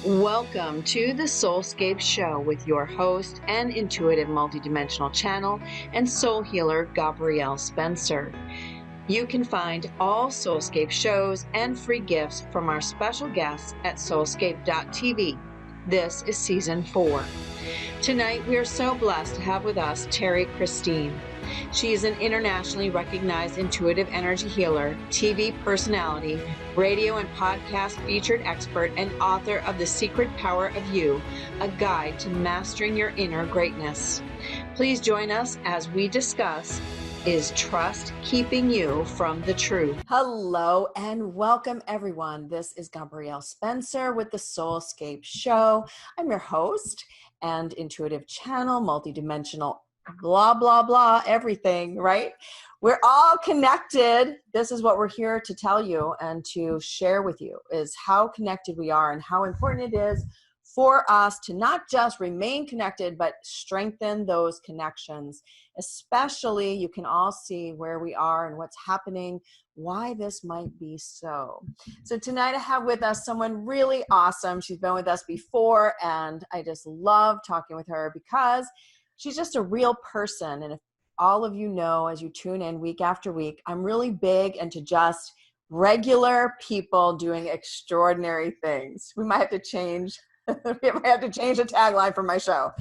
Welcome to the SoulScape show with your host and intuitive multidimensional channel and soul healer, Gabrielle Spencer. You can find all SoulScape shows and free gifts from our special guests at soulscape.tv. This is season 4. Tonight, we are so blessed to have with us Terrie Christine. She is an internationally recognized intuitive energy healer, TV personality, radio and podcast featured expert, and author of The Secret Power of You, a guide to mastering your inner greatness. Please join us as we discuss, is trust keeping you from the truth? Hello and welcome everyone. This is Gabrielle Spencer with the SoulScape show. I'm your host and intuitive channel, multidimensional, blah, blah, blah, everything, right? We're all connected. This is what we're here to tell you and to share with you, is how connected we are and how important it is for us to not just remain connected, but strengthen those connections. Especially, you can all see where we are and what's happening, why this might be so. So tonight I have with us someone really awesome. She's been with us before, and I just love talking with her because she's just a real person. And if all of you know, as you tune in week after week, I'm really big into just regular people doing extraordinary things. We might have to change the tagline for my show.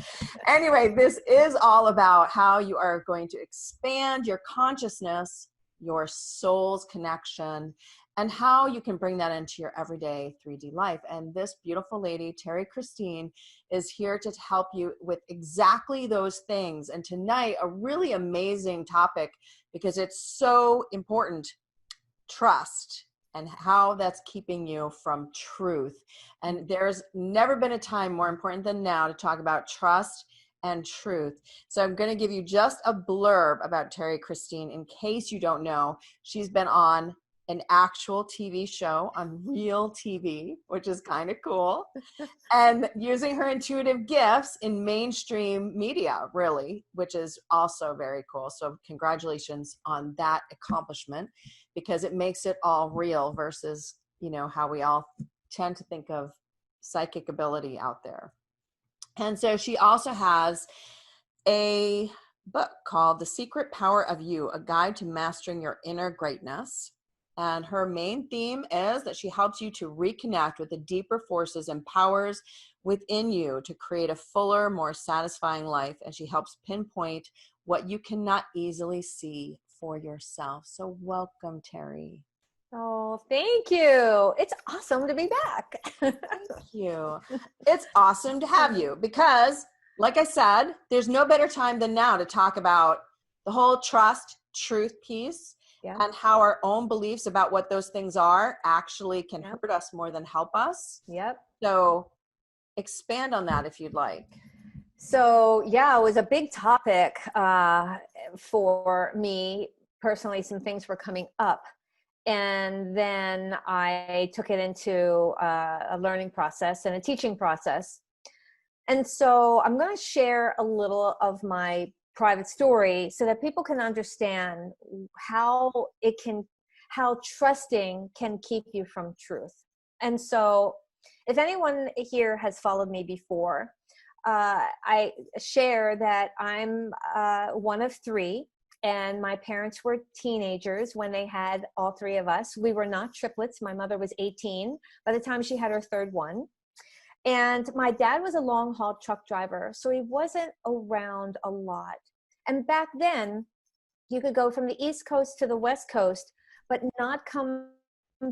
Anyway, this is all about how you are going to expand your consciousness, your soul's connection, and how you can bring that into your everyday 3D life. And this beautiful lady, Terrie Christine, is here to help you with exactly those things. And tonight, a really amazing topic because it's so important: trust, and how that's keeping you from truth. And there's never been a time more important than now to talk about trust and truth. So I'm going to give you just a blurb about Terrie Christine in case you don't know. She's been on an actual TV show on real TV, which is kind of cool, and using her intuitive gifts in mainstream media, really, which is also very cool. So congratulations on that accomplishment, because it makes it all real versus, you know, how we all tend to think of psychic ability out there. And so she also has a book called The Secret Power of You, a guide to mastering your inner greatness. And her main theme is that she helps you to reconnect with the deeper forces and powers within you to create a fuller, more satisfying life. And she helps pinpoint what you cannot easily see for yourself. So welcome, Terrie. Oh, thank you. It's awesome to be back. Thank you. It's awesome to have you because, like I said, there's no better time than now to talk about the whole trust, truth piece. Yeah. And how our own beliefs about what those things are actually can hurt us more than help us. Yep. So expand on that if you'd like. So yeah, it was a big topic for me personally. Some things were coming up, and then I took it into a learning process and a teaching process. And so I'm going to share a little of my private story so that people can understand how trusting can keep you from truth. And so if anyone here has followed me before, I share that I'm one of 3, and my parents were teenagers when they had all 3 of us. We were not triplets. My mother was 18 by the time she had her 3rd one. And my dad was a long-haul truck driver, so he wasn't around a lot. And back then, you could go from the East Coast to the West Coast, but not come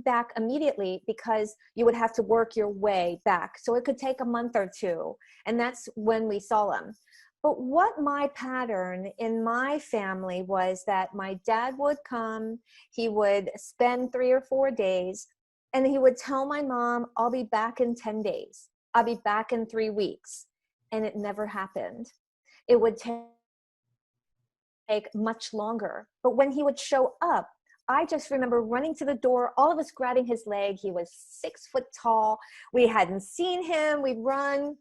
back immediately because you would have to work your way back. So it could take a month or 2, and that's when we saw him. But what my pattern in my family was that my dad would come, he would spend 3 or 4 days, and he would tell my mom, I'll be back in 10 days. I'll be back in 3 weeks. And it never happened. It would take much longer. But when he would show up, I just remember running to the door, all of us grabbing his leg. He was 6 foot tall. We hadn't seen him. We'd run.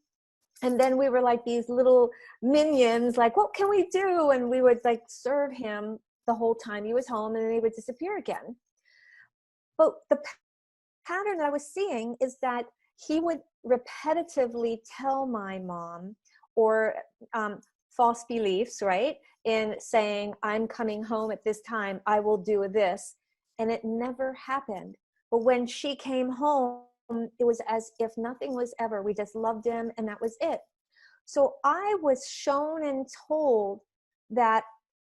And then we were like these little minions, like, what can we do? And we would like serve him the whole time he was home, and then he would disappear again. But the pattern that I was seeing is that he would repetitively tell my mom, or false beliefs, right? In saying, I'm coming home at this time, I will do this. And it never happened. But when she came home, it was as if nothing was ever. We just loved him, and that was it. So I was shown and told that,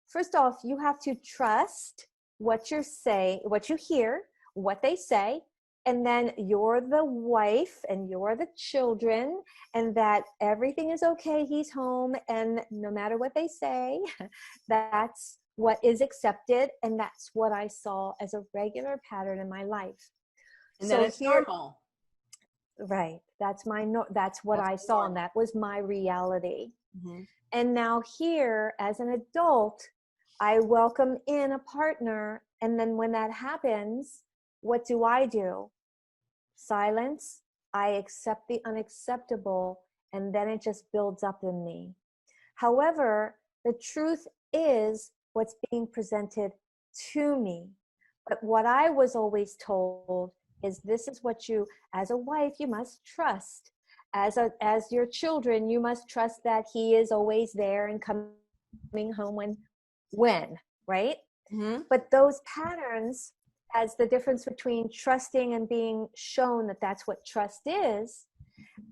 first off, you have to trust what you say, what you hear, what they say, and then you're the wife and you're the children, and that everything is okay, he's home, and no matter what they say, that's what is accepted, and that's what I saw as a regular pattern in my life. And then it's normal. Right. That's what I saw, and that was my reality. Mm-hmm. And now here, as an adult, I welcome in a partner, and then when that happens, what do? Silence. I accept the unacceptable, and then it just builds up in me. However, the truth is what's being presented to me. But what I was always told is, this is what you, as a wife, you must trust. As your children, you must trust that he is always there and coming home when, right? Mm-hmm. But those patterns, as the difference between trusting and being shown that that's what trust is,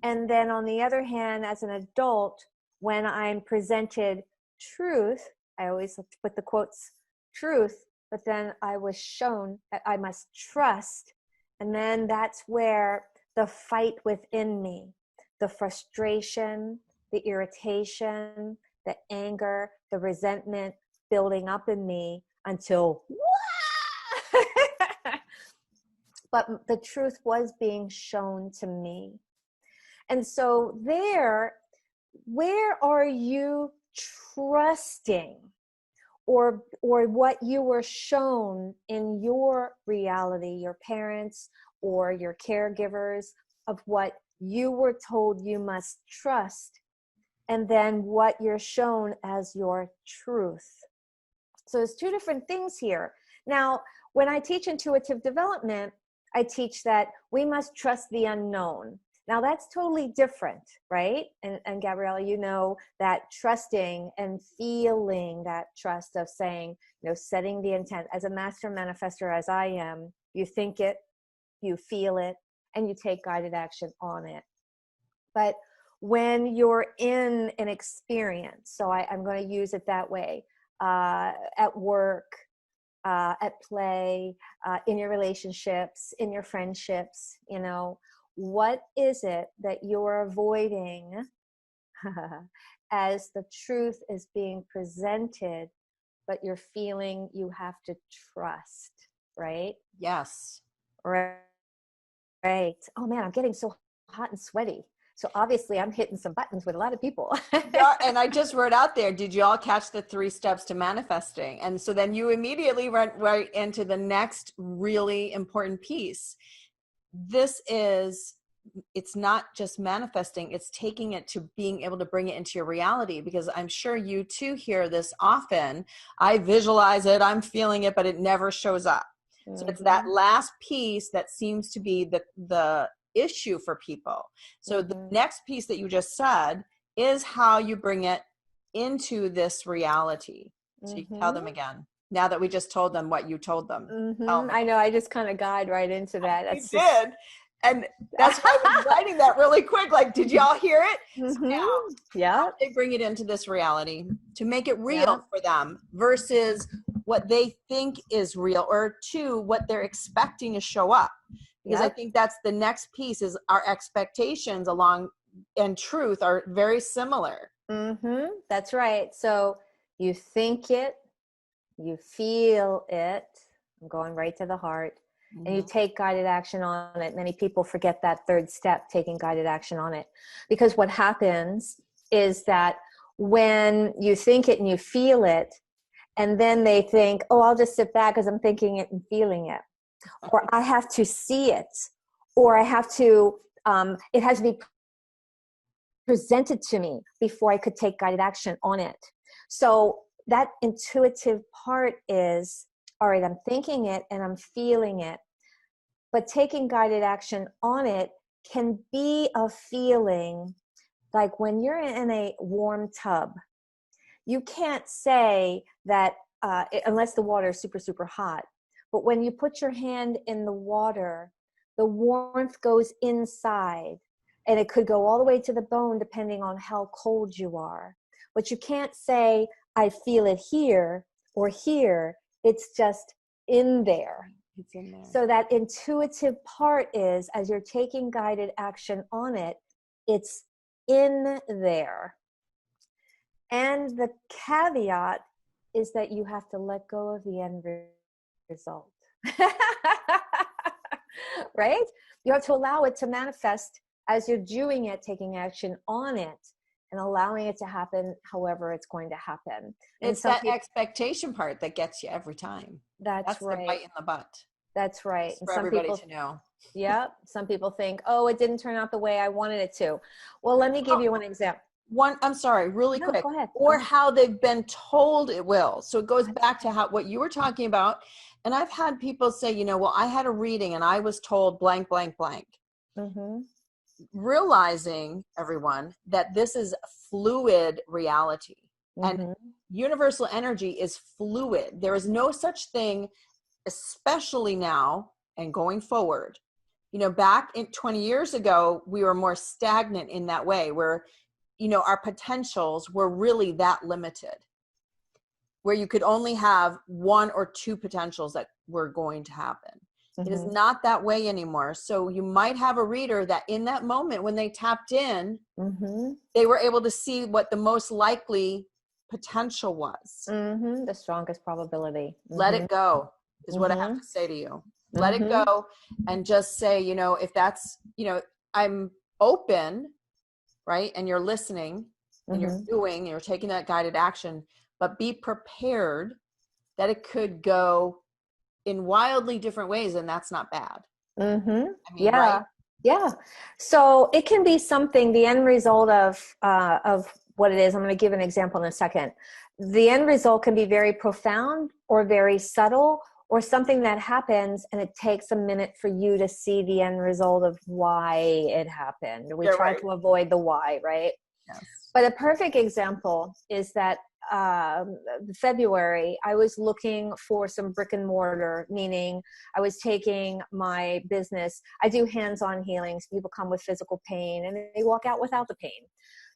and then on the other hand, as an adult, when I'm presented truth, I always put the quotes, truth, but then I was shown that I must trust. And then that's where the fight within me, the frustration, the irritation, the anger, the resentment building up in me until, but the truth was being shown to me. And so where are you trusting, or what you were shown in your reality, your parents or your caregivers, of what you were told you must trust, and then what you're shown as your truth? So there's two different things here. Now, when I teach intuitive development, I teach that we must trust the unknown. Now that's totally different, right? And Gabrielle, you know that trusting and feeling that trust of saying, setting the intent. As a master manifestor, as I am, you think it, you feel it, and you take guided action on it. But when you're in an experience, so I'm going to use it that way, at work, at play, in your relationships, in your friendships, what is it that you're avoiding as the truth is being presented, but you're feeling you have to trust, right? Yes. Right. Oh man, I'm getting so hot and sweaty. So obviously I'm hitting some buttons with a lot of people. Yeah, and I just wrote out there, did you all catch the 3 steps to manifesting? And so then you immediately went right into the next really important piece. It's not just manifesting, it's taking it to being able to bring it into your reality, because I'm sure you too hear this often. I visualize it, I'm feeling it, but it never shows up. Mm-hmm. So it's that last piece that seems to be the issue for people. So the next piece that you just said is how you bring it into this reality. So you can tell them again, now that we just told them what you told them. I know, I just kind of guide right into that. You did. And that's why I was writing that really quick. Like, did y'all hear it? So now, how they bring it into this reality to make it real for them versus what they think is real, or two, what they're expecting to show up. Because I think that's the next piece, is our expectations and truth are very similar. That's right. So you think it, you feel it. I'm going right to the heart. And you take guided action on it. Many people forget that third step, taking guided action on it. Because what happens is that when you think it and you feel it, and then they think, oh, I'll just sit back because I'm thinking it and feeling it. Or I have to see it. Or I have to, it has to be presented to me before I could take guided action on it. So that intuitive part is, all right, I'm thinking it and I'm feeling it, but taking guided action on it can be a feeling like when you're in a warm tub. You can't say that unless the water is super, super hot. But when you put your hand in the water, the warmth goes inside, and it could go all the way to the bone depending on how cold you are. But you can't say, I feel it here or here. It's just in there. It's in there. So that intuitive part is, as you're taking guided action on it, it's in there. And the caveat is that you have to let go of the end result. Right? You have to allow it to manifest as you're doing it, taking action on it, and allowing it to happen however it's going to happen. And it's that expectation part that gets you every time. That's right. The bite in the butt. That's right. Just for everybody to know. Yeah. Some people think, oh, it didn't turn out the way I wanted it to. Well, let me give you one example. I'm sorry, really quick. Go ahead. Or how they've been told it will. So it goes back to what you were talking about. And I've had people say, well, I had a reading and I was told blank, blank, blank. Mm-hmm. Realizing, everyone, that this is fluid reality. Mm-hmm. And universal energy is fluid. There is no such thing, especially now and going forward. Back in 20 years ago, we were more stagnant in that way where, our potentials were really that limited, where you could only have one or two potentials that were going to happen. Mm-hmm. It is not that way anymore. So you might have a reader that in that moment when they tapped in, mm-hmm. they were able to see what the most likely potential was. Mm-hmm. The strongest probability. Mm-hmm. Let it go is what I have to say to you. Let it go and just say, if that's, I'm open, right? And you're listening and you're taking that guided action, but be prepared that it could go in wildly different ways. And that's not bad. Mm-hmm. Yeah. Right? Yeah. So it can be something, the end result of what it is. I'm going to give an example in a second. The end result can be very profound or very subtle, or something that happens and it takes a minute for you to see the end result of why it happened. We try to avoid the why, right? Yes. But a perfect example is that February, I was looking for some brick and mortar, meaning I was taking my business. I do hands-on healings. People come with physical pain and they walk out without the pain.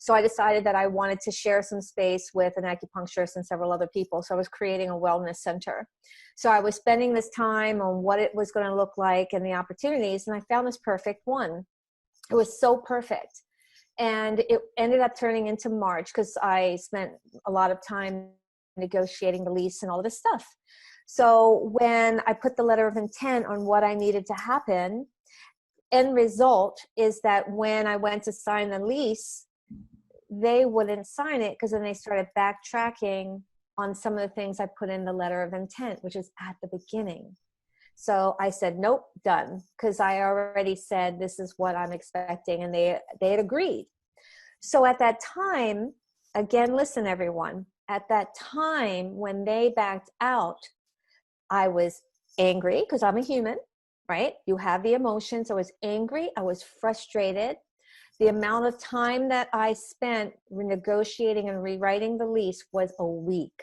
So I decided that I wanted to share some space with an acupuncturist and several other people. So I was creating a wellness center. So I was spending this time on what it was going to look like and the opportunities. And I found this perfect one. It was so perfect. And it ended up turning into March because I spent a lot of time negotiating the lease and all of this stuff. So when I put the letter of intent on what I needed to happen, end result is that when I went to sign the lease, they wouldn't sign it because then they started backtracking on some of the things I put in the letter of intent, which is at the beginning. So I said, nope, done. Because I already said, this is what I'm expecting. And they had agreed. So at that time, again, listen, everyone, at that time when they backed out, I was angry because I'm a human, right? You have the emotions. I was angry. I was frustrated. The amount of time that I spent negotiating and rewriting the lease was a week,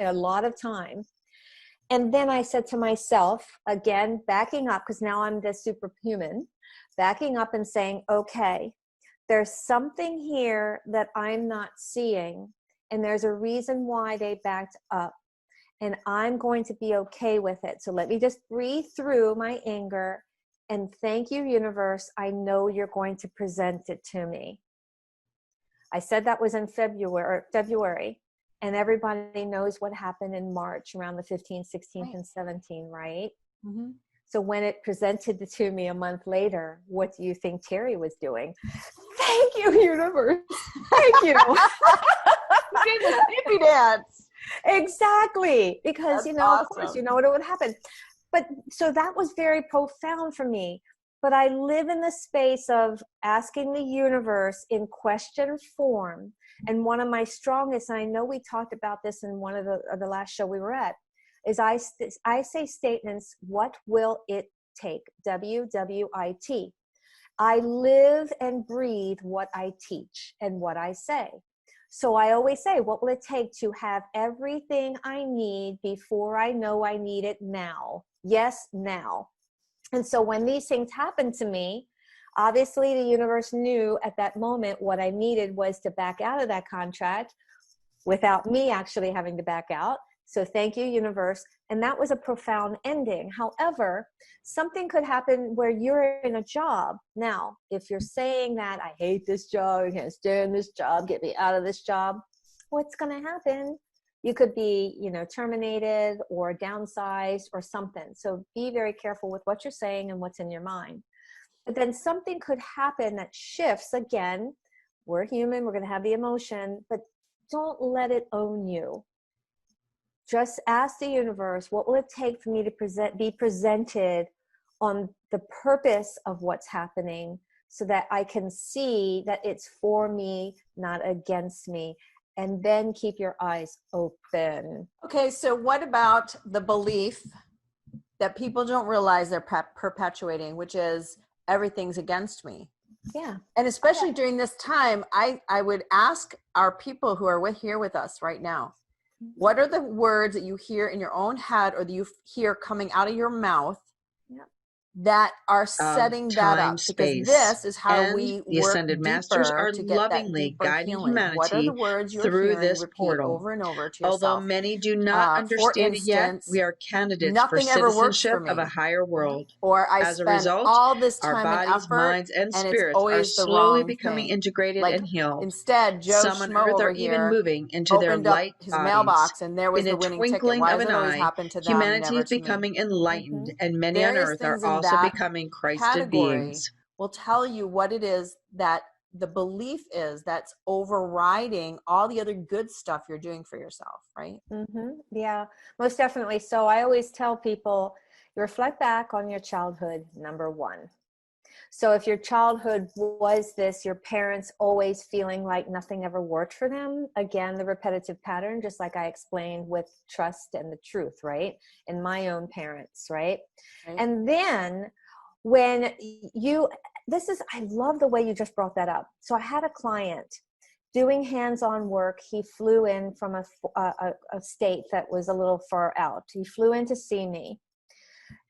a lot of time. And then I said to myself, again, backing up, because now I'm the superhuman, backing up and saying, okay, there's something here that I'm not seeing, and there's a reason why they backed up, and I'm going to be okay with it. So let me just breathe through my anger, and thank you, universe. I know you're going to present it to me. I said that was in February. And everybody knows what happened in March around the 15th, 16th, and 17th, right? Mm-hmm. So when it presented it to me a month later, what do you think Terrie was doing? Thank you, universe. Thank you. You did the hippie dance. Exactly. Because, That's awesome. Of course, what would happen. But so that was very profound for me. But I live in the space of asking the universe in question form. And one of my strongest, and I know we talked about this in one of the last show we were at, is I say statements, what will it take? WWIT. I live and breathe what I teach and what I say. So I always say, what will it take to have everything I need before I know I need it now? Yes, now. And so when these things happen to me, obviously the universe knew at that moment what I needed was to back out of that contract without me actually having to back out. So thank you, universe. And that was a profound ending. However, something could happen where you're in a job. Now, if you're saying that, I hate this job, I can't stand this job, get me out of this job, what's going to happen? You could be, terminated or downsized or something. So be very careful with what you're saying and what's in your mind. But then something could happen that shifts again. We're human, we're going to have the emotion, but don't let it own you. Just ask the universe, what will it take for me to be presented on the purpose of what's happening so that I can see that it's for me, not against me. And then keep your eyes open. Okay, so what about the belief that people don't realize they're perpetuating, which is everything's against me? Yeah. And especially during this time, I would ask our people who are here with us right now, what are the words that you hear in your own head or that you hear coming out of your mouth that are setting that up? Because this is how we the work Ascended Masters deeper are to get that lovingly deeper guiding healing. What are humanity the words you're through hearing this repeat portal. over and over to Although yourself? many do not For understand it yet, instance, we are candidates for nothing ever works citizenship for me. of a higher world. Or I As a spend result, all this our time and bodies, effort, minds, and and it's spirits are always the slowly wrong becoming thing. integrated Like and healed. instead, Joe Some on Schmo Earth over are even here moving into their opened up light his bodies. mailbox and there was In the a winning ticket. twinkling Why of does an it always eye, happen to them, humanity never is to me? becoming enlightened, and many on Various Earth are things in also that becoming Christed category beings. will tell you what it is that the belief is that's overriding all the other good stuff you're doing for yourself, right? Yeah, most definitely. So I always tell people, you reflect back on your childhood, number one. So if your childhood was this, your parents always feeling like nothing ever worked for them, again, the repetitive pattern, just like I explained with trust and the truth, right? In my own parents, right? And then when I love the way you just brought that up. So I had a client doing hands-on work. He flew in from a state that was a little far out. He flew in to see me.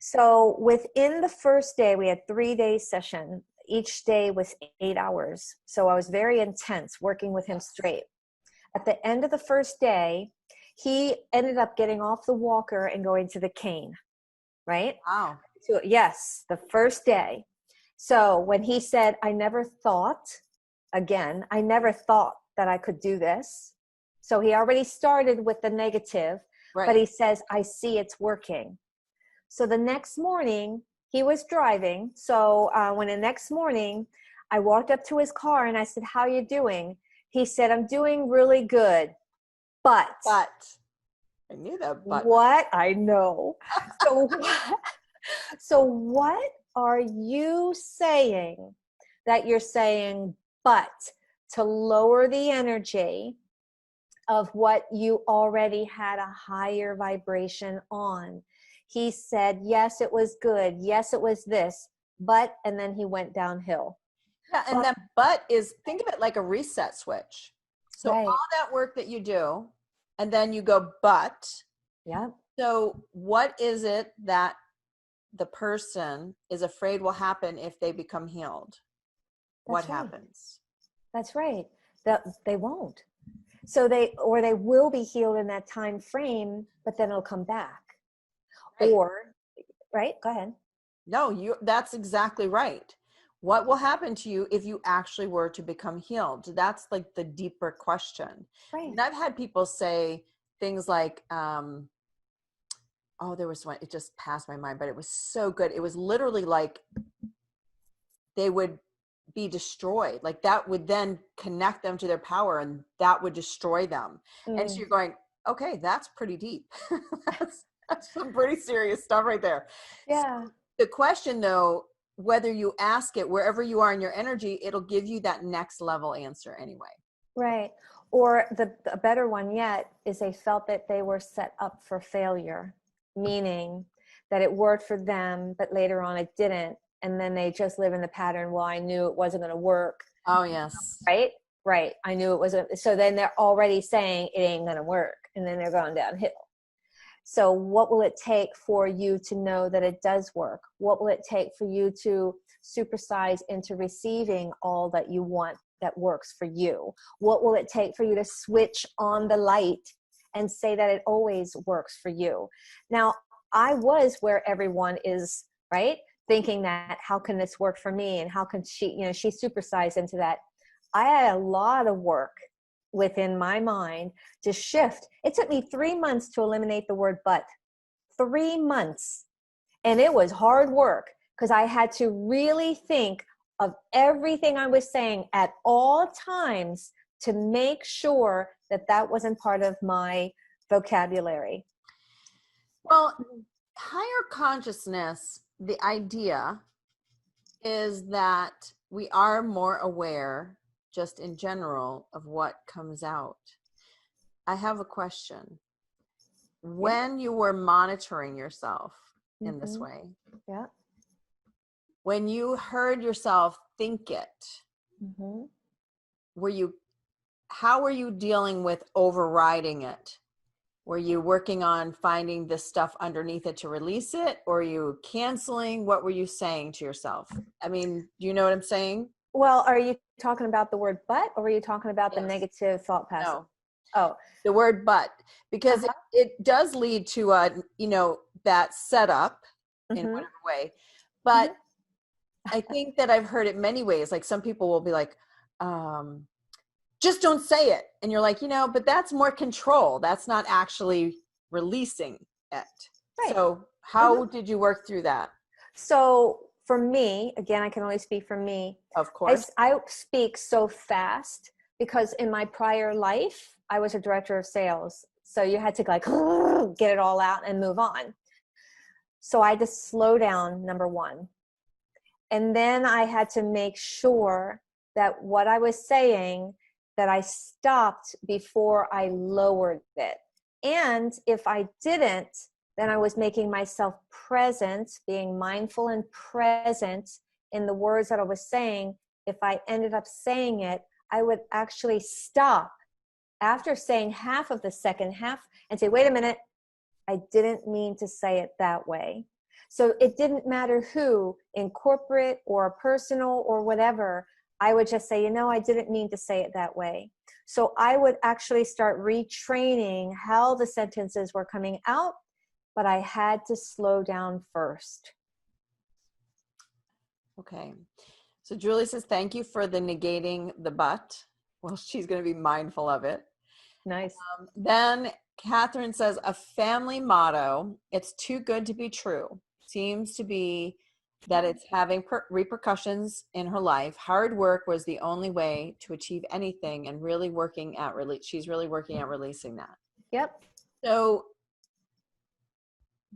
So within the first day, we had 3-day session. Each day was 8 hours. So I was very intense working with him straight. At the end of the first day, he ended up getting off the walker and going to the cane, right? Wow. So, yes, the first day. So when he said, I never thought that I could do this. So he already started with the negative, but he says, I see it's working. So the next morning he was driving. So when the next morning I walked up to his car and I said, how are you doing? He said, I'm doing really good. But I knew that. But what? I know. So what are you saying that you're saying, but to lower the energy of what you already had a higher vibration on? He said, yes, it was good. Yes, it was this, but, and then he went downhill. Yeah, and that but is, think of it like a reset switch. So Right. all that work that you do, and then you go, but. Yeah. So what is it that the person is afraid will happen if they become healed? What happens? That's right. That they won't. So they will be healed in that time frame, but then it'll come back. Right. Or, right? Go ahead. No, that's exactly right. What will happen to you if you actually were to become healed? That's like the deeper question. Right. And I've had people say things like, oh, there was one, it just passed my mind, but it was so good. It was literally like they would be destroyed. Like that would then connect them to their power and that would destroy them. And so you're going, okay, that's pretty deep. That's some pretty serious stuff right there. Yeah. So the question though, whether you ask it wherever you are in your energy, it'll give you that next level answer anyway. Right. Or a better one yet is they felt that they were set up for failure, meaning that it worked for them, but later on it didn't. and then they just live in the pattern. Well, I knew it wasn't going to work. Oh, yes. Right. I knew it wasn't. So then they're already saying it ain't going to work. And then they're going downhill. So what will it take for you to know that it does work? What will it take for you to supersize into receiving all that you want that works for you? What will it take for you to switch on the light and say that it always works for you? Now, I was where everyone is, right? Thinking that, how can this work for me? And how can she supersized into that. I had a lot of work within my mind to shift. It took me 3 months to eliminate the word but. 3 months. And it was hard work because I had to really think of everything I was saying at all times to make sure that that wasn't part of my vocabulary. Well, higher consciousness, the idea is that we are more aware just in general of what comes out. I have a question. When you were monitoring yourself in this way, when you heard yourself think it, how were you dealing with overriding it? Were you working on finding the stuff underneath it to release it? Or are you canceling? What were you saying to yourself? I mean, do you know what I'm saying? Well, are you talking about the word but, or are you talking about the negative thought pattern? No. Oh, the word but, because it does lead to that setup in whatever way. But I think that I've heard it many ways. Like some people will be like, just don't say it. And you're like, but that's more control. That's not actually releasing it. Right. So how did you work through that? So for me, again, I can only speak for me. Of course. I speak so fast because in my prior life, I was a director of sales. So you had to get it all out and move on. So I had to slow down, number one. And then I had to make sure that what I was saying, that I stopped before I lowered it. And if I didn't, then I was making myself present, being mindful and present in the words that I was saying. If I ended up saying it, I would actually stop after saying half of the second half and say, wait a minute, I didn't mean to say it that way. So it didn't matter who, in corporate or personal or whatever, I would just say, I didn't mean to say it that way. So I would actually start retraining how the sentences were coming out, but I had to slow down first. Okay. So Julie says, thank you for the negating the but. Well, she's going to be mindful of it. Nice. Then Catherine says, a family motto, it's too good to be true, seems to be that it's having repercussions in her life. Hard work was the only way to achieve anything, and really working at she's really working at releasing that. Yep. So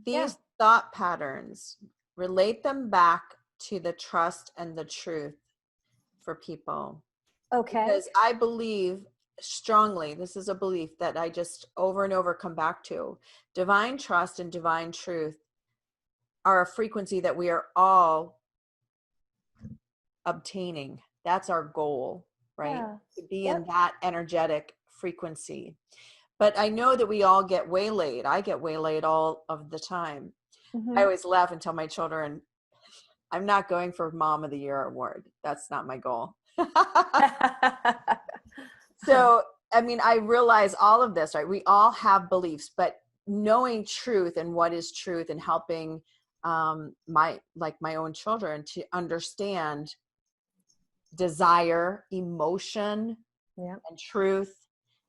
these thought patterns, relate them back to the trust and the truth for people. Okay. Because I believe strongly, this is a belief that I just over and over come back to. Divine trust and divine truth are a frequency that we are all obtaining. That's our goal, right? Yeah. To be in that energetic frequency. But I know that we all get waylaid. I get waylaid all of the time. I always laugh and tell my children, I'm not going for Mom of the Year award. That's not my goal. So, I mean, I realize all of this, right? We all have beliefs, but knowing truth and what is truth and helping my own children to understand desire, emotion, and truth,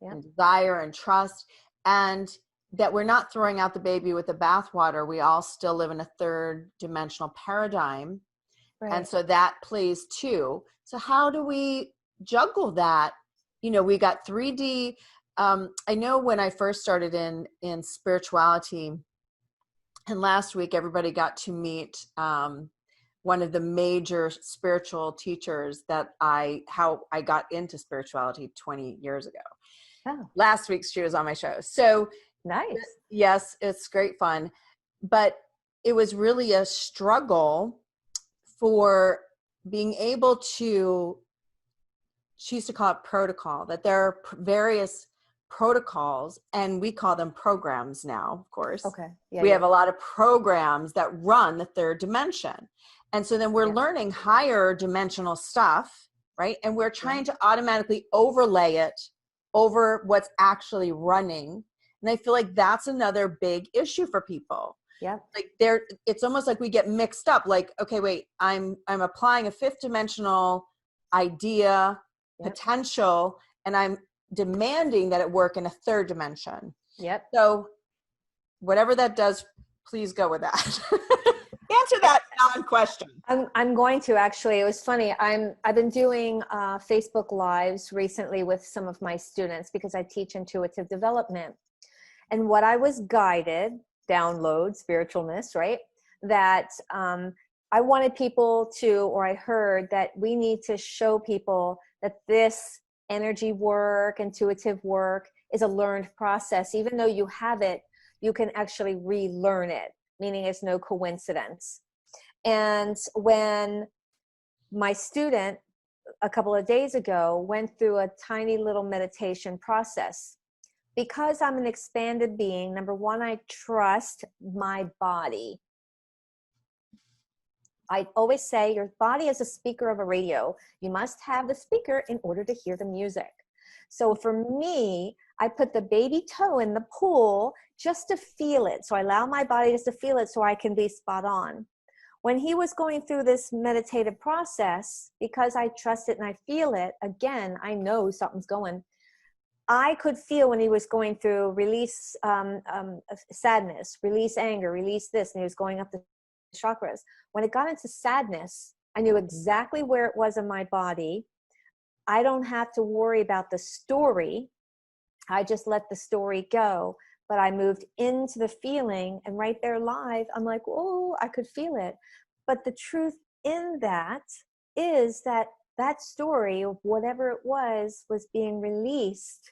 and desire and trust, and that we're not throwing out the baby with the bathwater. We all still live in a third dimensional paradigm. Right. And so that plays too. So how do we juggle that? We got 3D. I know when I first started in spirituality, and last week everybody got to meet one of the major spiritual teachers how I got into spirituality 20 years ago. Oh. Last week she was on my show. So nice. Yes, it's great fun. But it was really a struggle for being able to, she used to call it protocol, that there are various protocols, and we call them programs now, of course. Okay. Yeah, we have a lot of programs that run the third dimension. And so then we're learning higher dimensional stuff, right? And we're trying to automatically overlay it over what's actually running. And I feel like that's another big issue for people. Yeah. Like it's almost like we get mixed up. Like, okay, wait, I'm applying a fifth dimensional idea, potential, and I'm demanding that it work in a third dimension. Yep. So whatever that does, please go with that. Answer that non-question. I'm going to actually. It was funny. I've been doing Facebook Lives recently with some of my students because I teach intuitive development. And what I was guided, download, spiritualness, right? That I wanted people to, or I heard that we need to show people that this energy work, intuitive work is a learned process. Even though you have it, you can actually relearn it, meaning it's no coincidence. And when my student a couple of days ago went through a tiny little meditation process, because I'm an expanded being, number one, I trust my body. I always say your body is a speaker of a radio. You must have the speaker in order to hear the music. So for me, I put the baby toe in the pool just to feel it. So I allow my body just to feel it so I can be spot on. When he was going through this meditative process, because I trust it and I feel it, again, I know something's going. I could feel when he was going through release sadness, release anger, release this, and he was going up the chakras. When it got into sadness, I knew exactly where it was in my body. I don't have to worry about the story. I just let the story go. But I moved into the feeling, and right there live, I'm like, oh, I could feel it. But the truth in that is that that story of whatever it was being released,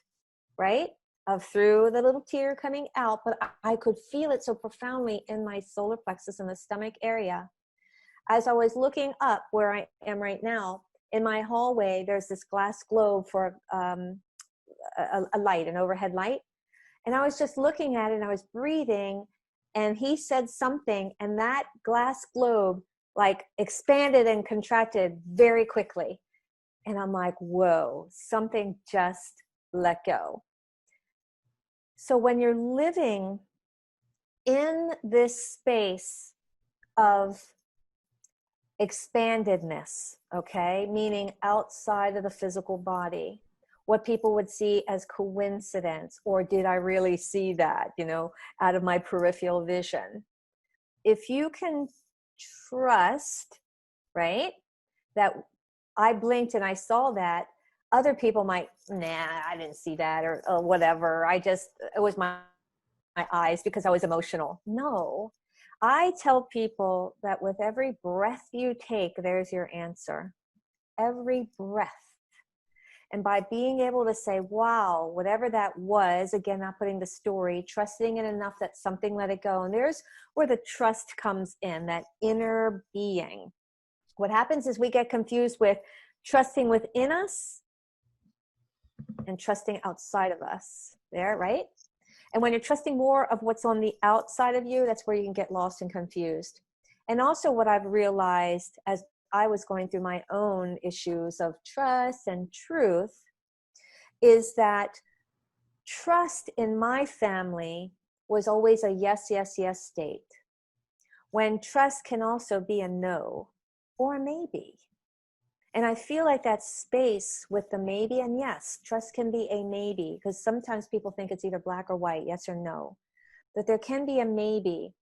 right? Of through the little tear coming out, but I could feel it so profoundly in my solar plexus in the stomach area. As I was looking up where I am right now, in my hallway, there's this glass globe for a light, an overhead light. And I was just looking at it and I was breathing, and he said something, and that glass globe like expanded and contracted very quickly. And I'm like, whoa, something just let go. So when you're living in this space of expandedness, okay, meaning outside of the physical body, what people would see as coincidence, or did I really see that, out of my peripheral vision? If you can trust, right, that I blinked and I saw that, other people might, nah, I didn't see that, or whatever. It was my eyes because I was emotional. No, I tell people that with every breath you take, there's your answer. Every breath. And by being able to say, wow, whatever that was, again, not putting the story, trusting it enough that something let it go. And there's where the trust comes in, that inner being. What happens is we get confused with trusting within us and trusting outside of us. There, right? And when you're trusting more of what's on the outside of you, that's where you can get lost and confused. And also what I've realized as I was going through my own issues of trust and truth is that trust in my family was always a yes, yes, yes state. When trust can also be a no or a maybe. And I feel like that space with the maybe and yes, trust can be a maybe, because sometimes people think it's either black or white, yes or no. But there can be a maybe.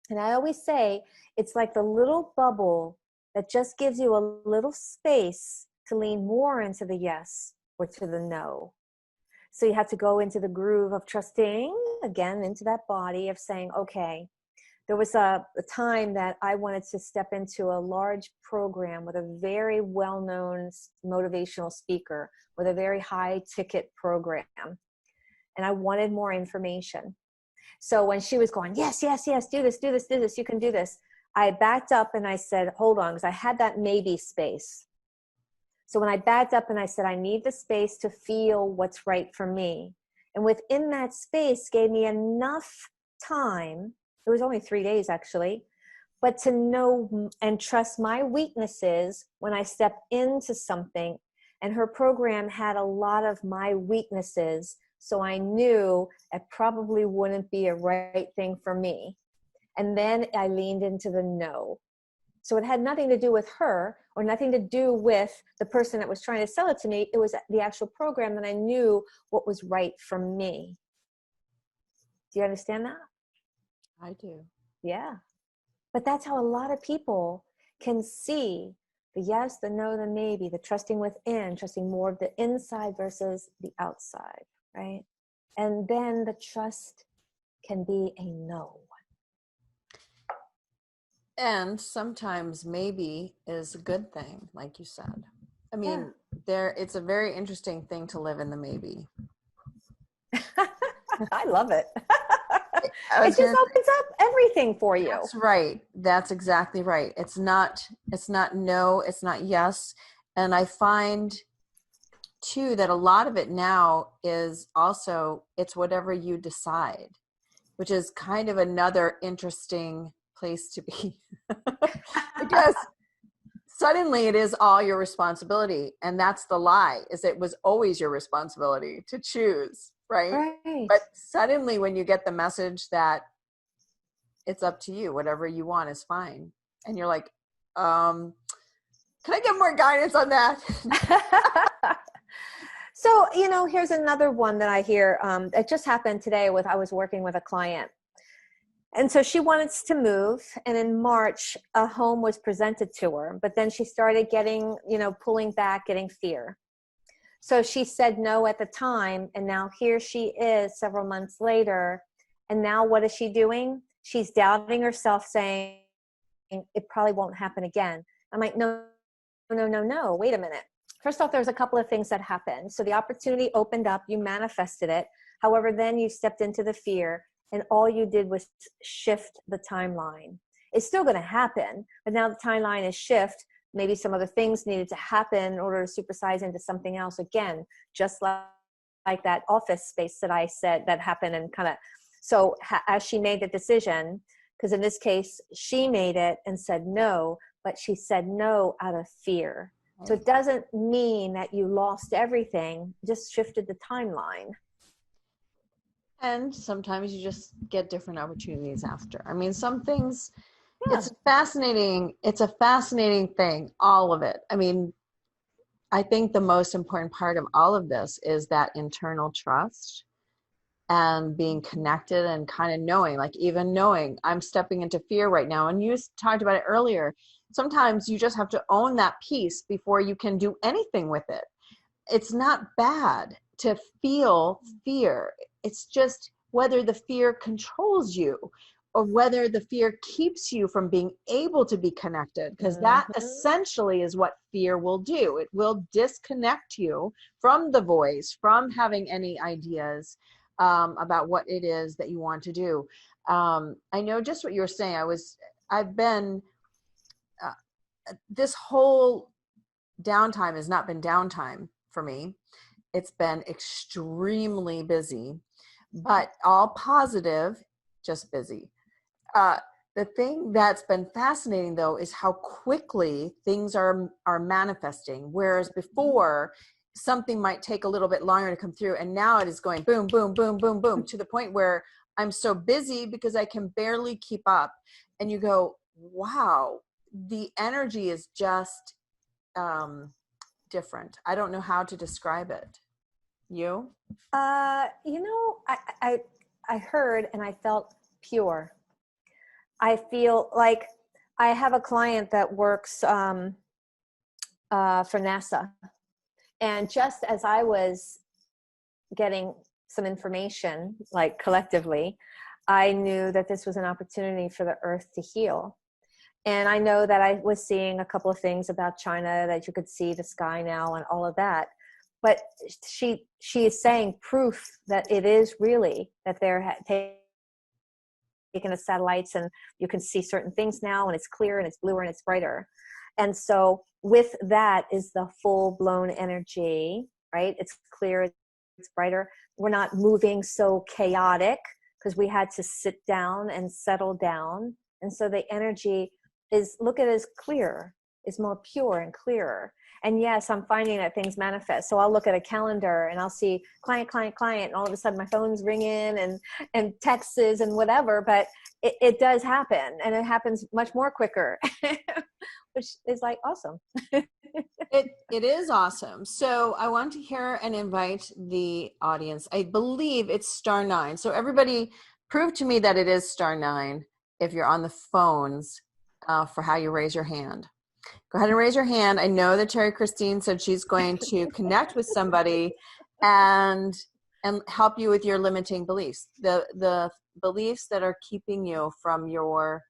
And I always say it's like the little bubble that just gives you a little space to lean more into the yes or to the no. So you have to go into the groove of trusting, again, into that body of saying, okay, there was a time that I wanted to step into a large program with a very well-known motivational speaker with a very high ticket program. And I wanted more information. So when she was going, yes, yes, yes, do this, do this, do this, you can do this, I backed up and I said, hold on, because I had that maybe space. So when I backed up and I said, I need the space to feel what's right for me. And within that space gave me enough time, it was only 3 days actually, but to know and trust my weaknesses when I step into something. And her program had a lot of my weaknesses, so I knew it probably wouldn't be a right thing for me. And then I leaned into the no. So it had nothing to do with her or nothing to do with the person that was trying to sell it to me. It was the actual program that I knew what was right for me. Do you understand that? I do. Yeah. But that's how a lot of people can see the yes, the no, the maybe, the trusting within, trusting more of the inside versus the outside, right? And then the trust can be a no. And sometimes maybe is a good thing, like you said. I mean, it's a very interesting thing to live in the maybe. I love it. It just opens up everything for you. That's right. That's exactly right. It's not no, it's not yes. And I find too that a lot of it now is also, it's whatever you decide, which is kind of another interesting place to be. Because suddenly it is all your responsibility. And that's the lie, is it was always your responsibility to choose, right? Right. But suddenly when you get the message that it's up to you, whatever you want is fine. And you're like, can I get more guidance on that? So, here's another one that I hear. It just happened today I was working with a client. And so she wanted to move. And in March, a home was presented to her. But then she started getting, pulling back, getting fear. So she said no at the time. And now here she is several months later. And now what is she doing? She's doubting herself, saying, it probably won't happen again. I'm like, no, wait a minute. First off, there's a couple of things that happened. So the opportunity opened up, you manifested it. However, then you stepped into the fear and all you did was shift the timeline. It's still going to happen, but now the timeline is shift. Maybe some other things needed to happen in order to supersize into something else. Again, just like that office space that I said that happened and kind of, so as she made the decision, because in this case, she made it and said no, but she said no out of fear. So it doesn't mean that you lost everything, just shifted the timeline. And sometimes you just get different opportunities after. I mean, some things, Yeah. it's a fascinating thing, all of it. I mean, I think the most important part of all of this is that internal trust and being connected and kind of knowing, like even knowing I'm stepping into fear right now. And you talked about it earlier. Sometimes you just have to own that piece before you can do anything with it. It's not bad to feel fear. It's just whether the fear controls you or whether the fear keeps you from being able to be connected, because that essentially is what fear will do. It will disconnect you from the voice, from having any ideas about what it is that you want to do. I know just what you were saying. I've been, this whole downtime has not been downtime for me. It's been extremely busy, but all positive, just busy. The thing that's been fascinating though is how quickly things are manifesting. Whereas before, something might take a little bit longer to come through, and now it is going boom, boom, boom, boom, boom, to the point where I'm so busy because I can barely keep up. And you go, wow, the energy is just different. I don't know how to describe it. You? I heard and I felt pure. I feel like I have a client that works for NASA. And just as I was getting some information, like collectively, I knew that this was an opportunity for the earth to heal. And I know that I was seeing a couple of things about China, that you could see the sky now and all of that. But she is saying proof that it is really, that they're taking taken the satellites and you can see certain things now, and it's clear and it's bluer and it's brighter. And so with that is the full-blown energy, right? It's clear, it's brighter. We're not moving so chaotic because we had to sit down and settle down. And so the energy is, look at it as clear, is more pure and clearer. And yes, I'm finding that things manifest. So I'll look at a calendar and I'll see client, and all of a sudden my phone's ringing and texts and whatever, but it does happen, and it happens much more quicker, which is like awesome. It is awesome. So I want to hear and invite the audience. I believe it's star 9. So everybody prove to me that it is star 9 if you're on the phones for how you raise your hand. Go ahead and raise your hand. I know that Terrie Christine said she's going to connect with somebody and help you with your limiting beliefs. The beliefs that are keeping you from your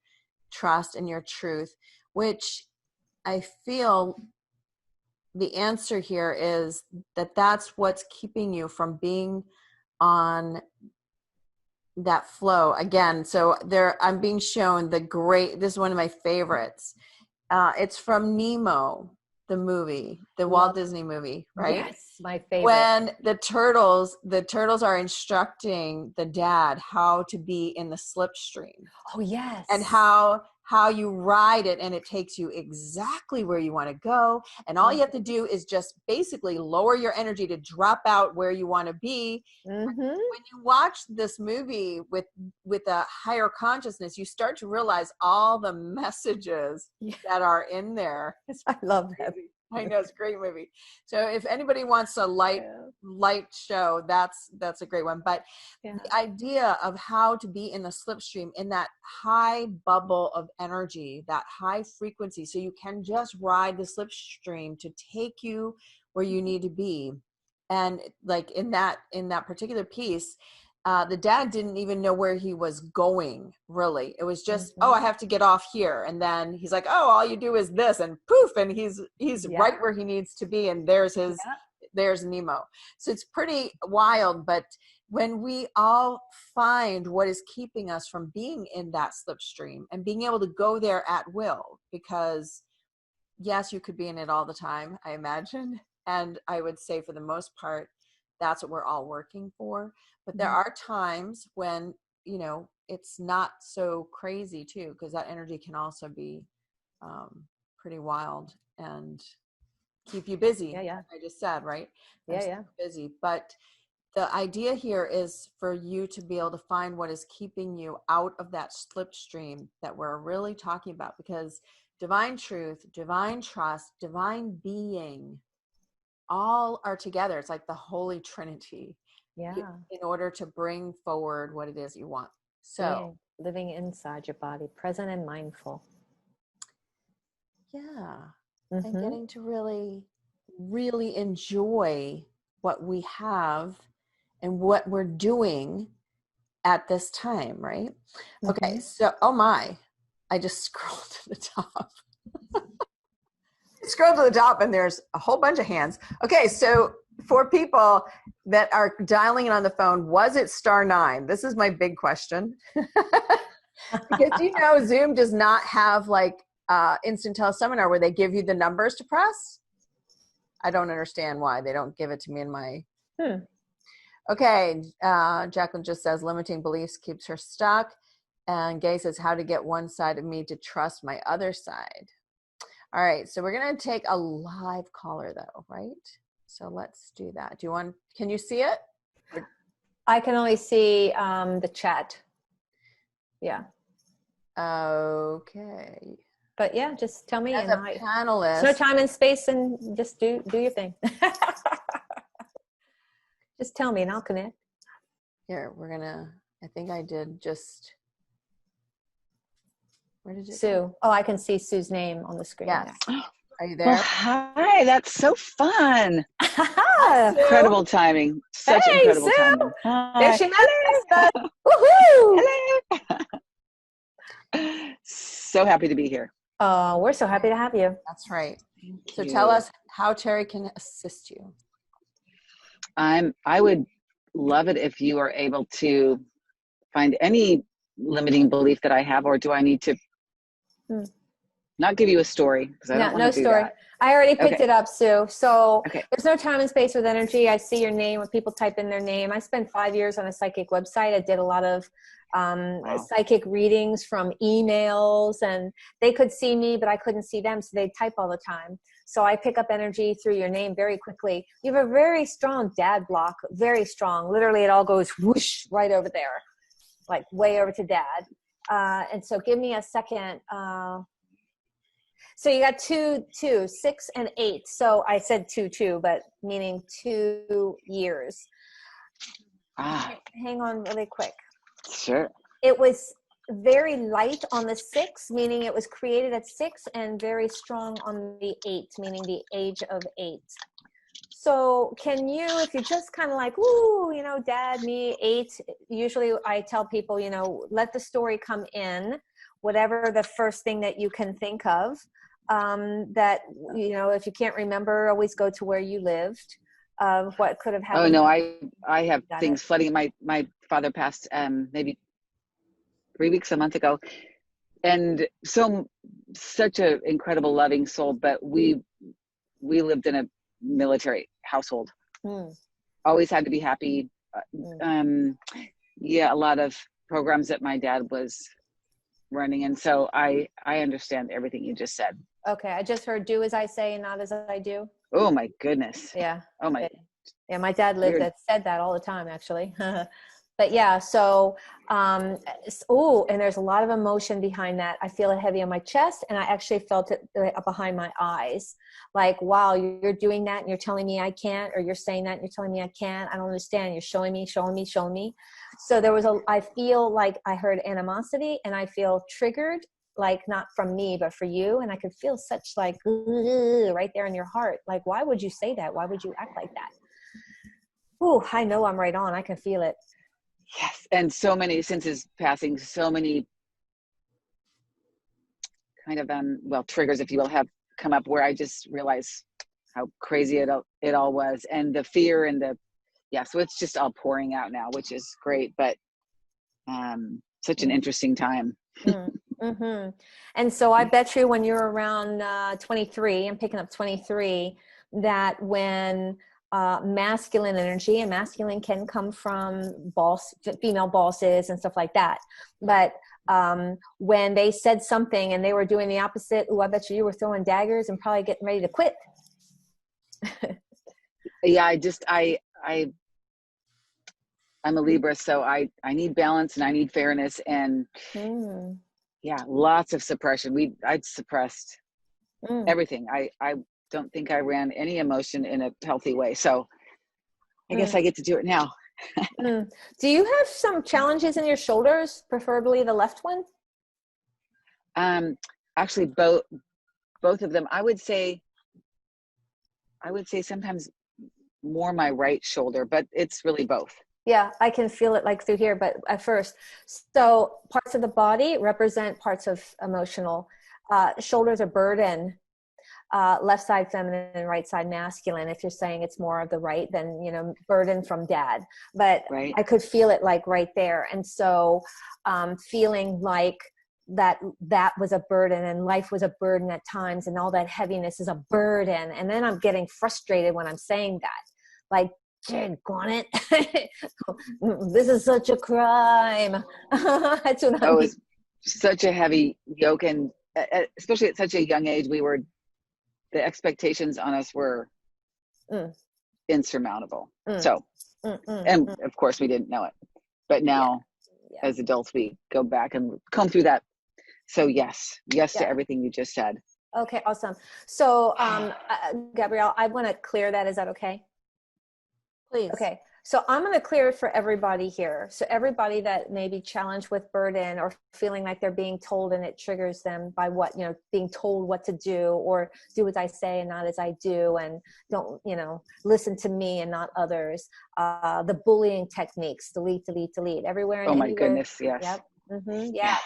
trust and your truth, which I feel the answer here is that's what's keeping you from being on that flow again. So I'm being shown this is one of my favorites. It's from Nemo, the movie, the Walt Disney movie, right? Yes, my favorite. When the turtles are instructing the dad how to be in the slipstream. Oh, yes. And how you ride it, and it takes you exactly where you want to go. And all you have to do is just basically lower your energy to drop out where you want to be. Mm-hmm. When you watch this movie with a higher consciousness, you start to realize all the messages that are in there. I love that. I know, it's a great movie. So if anybody wants a light show, that's a great one. But the idea of how to be in the slipstream, in that high bubble of energy, that high frequency, so you can just ride the slipstream to take you where you need to be. And like in that particular piece, the dad didn't even know where he was going, really. It was just, I have to get off here. And then he's like, all you do is this, and poof, and he's right where he needs to be. And there's Nemo. So it's pretty wild. But when we all find what is keeping us from being in that slipstream and being able to go there at will, because yes, you could be in it all the time, I imagine. And I would say for the most part, that's what we're all working for. But there are times when, it's not so crazy too, because that energy can also be pretty wild and keep you busy. Yeah. I just said, right? Yeah. Busy. But the idea here is for you to be able to find what is keeping you out of that slipstream that we're really talking about, because divine truth, divine trust, divine being, all are together. It's like the Holy Trinity. In order to bring forward what it is you want. So living inside your body, present and mindful. And getting to really, really enjoy what we have and what we're doing at this time, right? Okay, so I just scrolled to the top. Scroll to the top and there's a whole bunch of hands. Okay, so for people that are dialing in on the phone, was it star 9? This is my big question. Because Zoom does not have like instant teleseminar where they give you the numbers to press. I don't understand why they don't give it to me in my... Okay, Jacqueline just says limiting beliefs keeps her stuck. And Gay says how to get one side of me to trust my other side. All right, so we're going to take a live caller though, right? So let's do that. Can you see it? I can only see the chat. Yeah. Okay. But yeah, just tell me. As a panelist. No time and space, and just do your thing. Just tell me and I'll connect. Here, I think I did just... Where did it Sue. go? Oh, I can see Sue's name on the screen. Yes. Are you there? Well, hi, that's so fun. Incredible timing. Such incredible Sue. timing. Hi. There she manifested. Woohoo! Hello. So happy to be here. Oh, we're so happy to have you. That's right. So you. Tell us how Terrie can assist you. I would love it if you are able to find any limiting belief that I have, or do I need to not give you a story? Because I don't want to do story. that. I already picked it up, Sue. So Okay. there's no time and space with energy. I see your name when people type in their name. I spent 5 years on a psychic website. I did a lot of psychic readings from emails, and they could see me, but I couldn't see them. So they type all the time. So I pick up energy through your name very quickly. You have a very strong dad block, very strong. Literally it all goes whoosh right over there, like way over to dad. And so give me a second. So you got 2, 6, and 8. So I said 2, but meaning 2 years. Hang on really quick. Sure. It was very light on the 6, meaning it was created at 6, and very strong on the 8, meaning the age of 8. So can you, if you're just kind of like, ooh, you know, dad, me, 8, usually I tell people, you know, let the story come in, whatever the first thing that you can think of. That, you know, if you can't remember, always go to where you lived, of what could have happened. Oh no, I have things flooding. My father passed maybe 3 weeks, a month ago, and such a incredible, loving soul. But we lived in a military household. Always had to be happy. Yeah, a lot of programs that my dad was running, and so I understand everything you just said. Okay, I just heard do as I say and not as I do. Oh my goodness. Yeah. Oh my. Yeah, my dad said that all the time, actually. But yeah, so and there's a lot of emotion behind that. I feel it heavy on my chest, and I actually felt it behind my eyes. Like, wow, you're doing that and you're telling me I can't, or you're saying that and you're telling me I can't. I don't understand. You're showing me. So I feel like I heard animosity, and I feel triggered, like not from me, but for you. And I could feel such like right there in your heart. Like, why would you say that? Why would you act like that? Ooh, I know I'm right on. I can feel it. Yes. And so many, since his passing, so many kind of, triggers, if you will, have come up where I just realize how crazy it all was. And the fear and so it's just all pouring out now, which is great, but such an interesting time. Mm-hmm. And so I bet you when you're around 23, I'm picking up 23, that when masculine energy, and masculine can come from female bosses and stuff like that. But when they said something and they were doing the opposite, I bet you were throwing daggers and probably getting ready to quit. Yeah, I'm a Libra, so I need balance and I need fairness, and lots of suppression. I'd suppressed everything. I don't think I ran any emotion in a healthy way. So I guess I get to do it now. Do you have some challenges in your shoulders, preferably the left one? Actually, both of them. I would say sometimes more my right shoulder, but it's really both. Yeah, I can feel it like through here, but at first. So parts of the body represent parts of emotional. Shoulders are burden. Left side feminine, right side masculine. If you're saying it's more of the right, then, you know, burden from dad. But right. I could feel it like right there. And so feeling like that was a burden, and life was a burden at times, and all that heaviness is a burden. And then I'm getting frustrated when I'm saying that. Like, on it. This is such a crime. That's what I mean. It's such a heavy yoke, and especially at such a young age, the expectations on us were insurmountable. So, and of course we didn't know it, but now as adults, we go back and comb through that. So yes to everything you just said. Okay, awesome. So, Gabrielle, I want to clear that. Is that okay? Please. Okay. So I'm going to clear it for everybody here. So everybody that may be challenged with burden or feeling like they're being told and it triggers them by what, you know, being told what to do, or do as I say and not as I do, and don't, you know, listen to me and not others. The bullying techniques, delete everywhere. And oh my anywhere. Goodness. Yes. Yep. Mm-hmm. Yeah.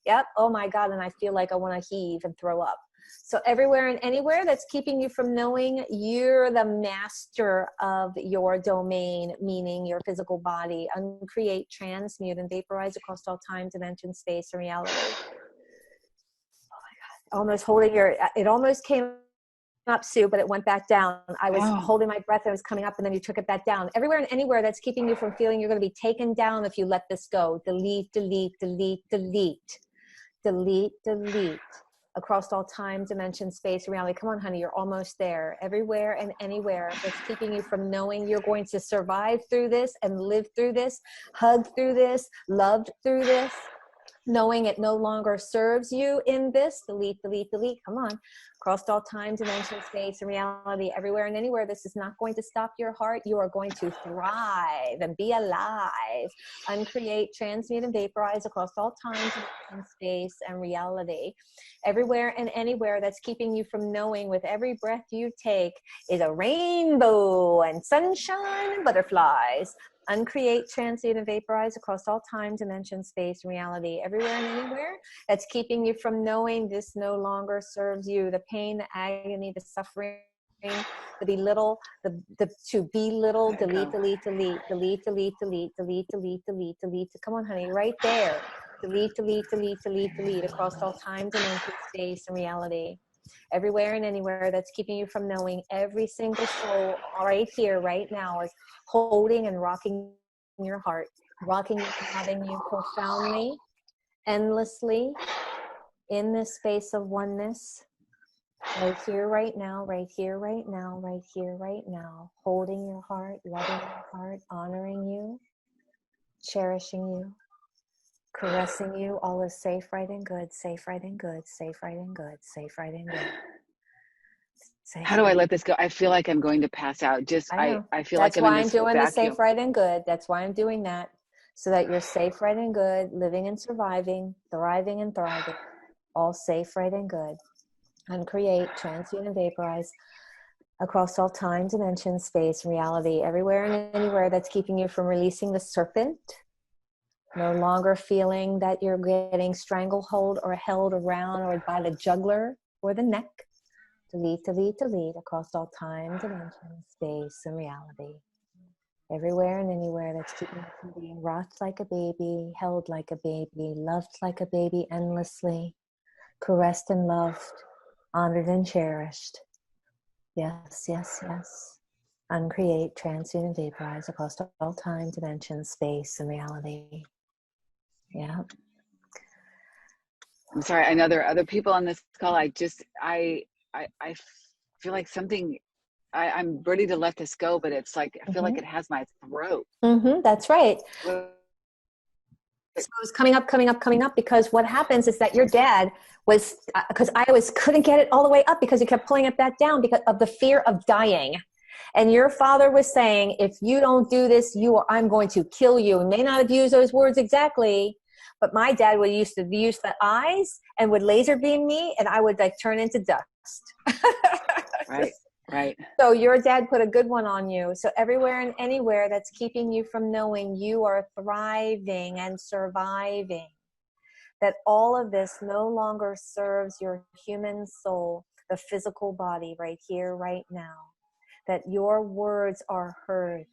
Yep. Oh my God. And I feel like I want to heave and throw up. So everywhere and anywhere that's keeping you from knowing you're the master of your domain, meaning your physical body, uncreate, transmute, and vaporize across all time, dimension, space, and reality. Oh my God. Almost holding it almost came up, Sue, but it went back down. I was holding my breath and it was coming up, and then you took it back down. Everywhere and anywhere that's keeping you from feeling you're going to be taken down if you let this go. Delete, delete, delete, delete. Delete, delete. Across all time, dimension, space, reality. Come on, honey, you're almost there. Everywhere and anywhere that's keeping you from knowing you're going to survive through this and live through this, hug through this, loved through this, knowing it no longer serves you in this. Delete, delete, delete. Come on. Across all time, dimension, space, and reality, everywhere and anywhere. This is not going to stop your heart. You are going to thrive and be alive. Uncreate, transmute, and vaporize across all time, dimension, space, and reality. Everywhere and anywhere that's keeping you from knowing with every breath you take is a rainbow and sunshine and butterflies. Uncreate, transmute, and vaporize across all time, dimension, space, and reality. Everywhere and anywhere that's keeping you from knowing this no longer serves you. The pain, the agony, the suffering, the belittle, to belittle, delete, delete, delete, delete, delete, delete, delete, delete, delete, delete. Come on, honey, right there. Delete, delete, delete, delete, delete across all time, dimension, space, and reality. Everywhere and anywhere that's keeping you from knowing every single soul right here, right now is holding and rocking your heart, rocking and loving you profoundly, endlessly, in this space of oneness, right here, right now, right here, right now, right here, right now, holding your heart, loving your heart, honoring you, cherishing you, caressing you. All is safe, right, and good, safe, right, and good, safe, right, and good, safe, right, and good. How do I let this go? I feel like I'm going to pass out. I feel That's like I'm why in I'm this doing the vacuum. safe, right, and good. That's why I'm doing that. So that you're safe, right, and good, living and surviving, thriving and thriving, all safe, right, and good. Uncreate, transmute, and vaporize across all time, dimension, space, and reality. Everywhere and anywhere that's keeping you from releasing the serpent. No longer feeling that you're getting stranglehold or held around or by the jugular or the neck. Delete, delete, delete across all time, dimension, space, and reality. Everywhere and anywhere that's keeping you from being rocked like a baby, held like a baby, loved like a baby endlessly, caressed and loved, honored and cherished. Yes, yes, yes. Uncreate, transmute, and vaporize across all time, dimension, space, and reality. Yeah. I'm sorry. I know there are other people on this call. I feel like something, I'm ready to let this go, but it's like, I feel like it has my throat. That's right. So it was coming up because what happens is that your dad was, because I couldn't get it all the way up because he kept pulling it back down because of the fear of dying. And your father was saying, if you don't do this, I'm going to kill you. He may not have used those words exactly, but my dad would use the eyes and would laser beam me, and I would like turn into dust. Right. Right. So your dad put a good one on you. So everywhere and anywhere that's keeping you from knowing you are thriving and surviving, that all of this no longer serves your human soul, the physical body right here, right now, that your words are heard.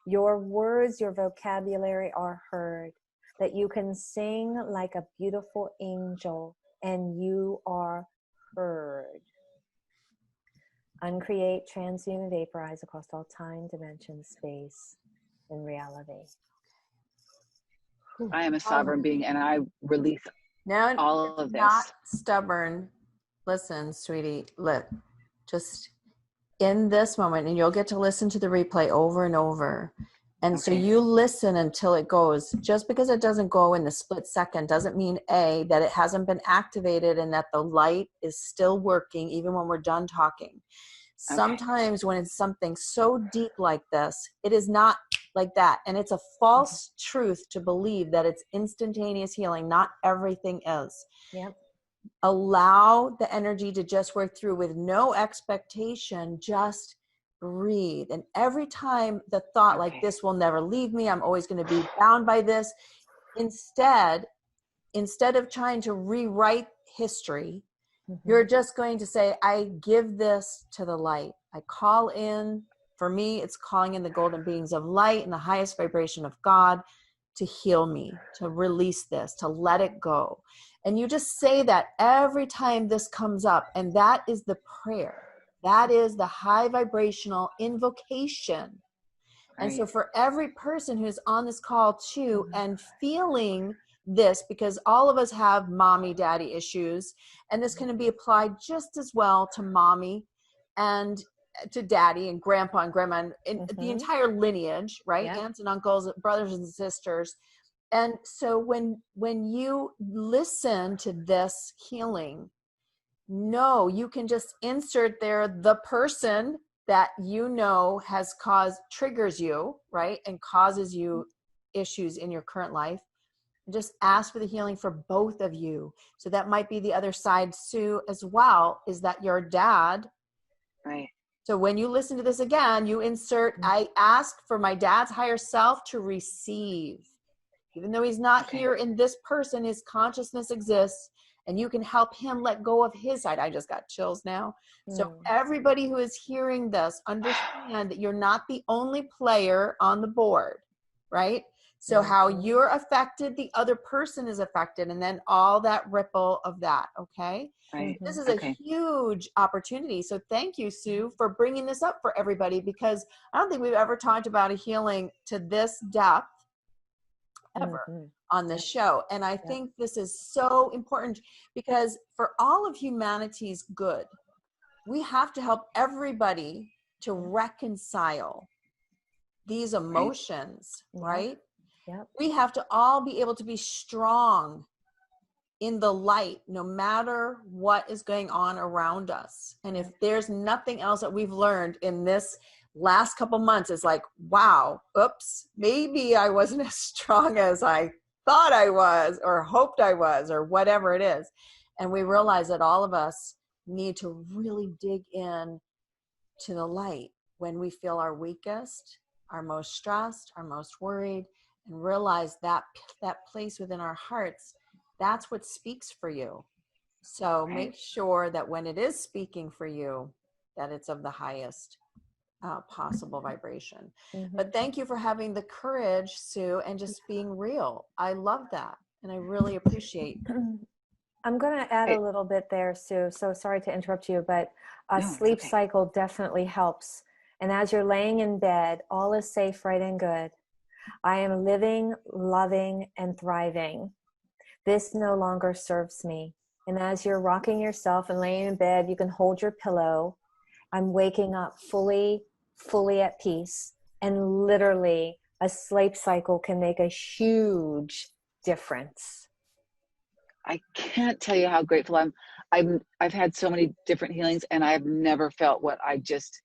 Your words, your vocabulary are heard, that you can sing like a beautiful angel and you are heard. Uncreate, transmute, and vaporize across all time, dimension, space, and reality. I am a sovereign being, and I release all of this. Not stubborn. Listen, sweetie, just in this moment, and you'll get to listen to the replay over and over. And so you listen until it goes. Just because it doesn't go in the split second doesn't mean that it hasn't been activated and that the light is still working even when we're done talking. Sometimes when it's something so deep like this, it is not like that. And it's a false truth to believe that it's instantaneous healing. Not everything is. Yep. Allow the energy to just work through with no expectation. Just breathe. And every time the thought like this will never leave me, I'm always going to be bound by this. Instead of trying to rewrite history, You're just going to say, I give this to the light. I call in, for me, it's calling in the golden beings of light and the highest vibration of God to heal me, to release this, to let it go. And you just say that every time this comes up. And that is the prayer. That is the high vibrational invocation. And so for every person who's on this call too, and feeling this, because all of us have mommy daddy issues, and this can be applied just as well to mommy and to daddy and grandpa and grandma and the entire lineage, right? Aunts and uncles, brothers and sisters. And so when you listen to this healing, you can just insert there the person that you know has triggers you, right? And causes you issues in your current life. Just ask for the healing for both of you. So that might be the other side, Sue, as well, is that your dad. Right. So when you listen to this again, you insert, I ask for my dad's higher self to receive. Even though he's not here in this person, his consciousness exists, and you can help him let go of his side. I just got chills now. So everybody who is hearing this, understand that you're not the only player on the board, right? So how you're affected, the other person is affected, and then all that ripple of that, okay? Right. This is a huge opportunity. So thank you, Sue, for bringing this up for everybody, because I don't think we've ever talked about a healing to this depth ever on this show. And I think this is so important, because for all of humanity's good, we have to help everybody to reconcile these emotions, right? We have to all be able to be strong in the light, no matter what is going on around us. And if there's nothing else that we've learned in this last couple months, it's like, wow, oops, maybe I wasn't as strong as I thought I was, or hoped I was, or whatever it is. And we realize that all of us need to really dig in to the light when we feel our weakest, our most stressed, our most worried, and realize that place within our hearts, that's what speaks for you. So make sure that when it is speaking for you, that it's of the highest possible vibration. But thank you for having the courage, Sue, and just being real. I love that. And I really appreciate. I'm going to add a little bit there, Sue. So sorry to interrupt you, but a sleep cycle definitely helps. And as you're laying in bed, all is safe, right, and good. I am living, loving, and thriving. This no longer serves me. And as you're rocking yourself and laying in bed, you can hold your pillow. I'm waking up fully at peace. And literally, a sleep cycle can make a huge difference. I can't tell you how grateful I've had so many different healings, and I've never felt what I just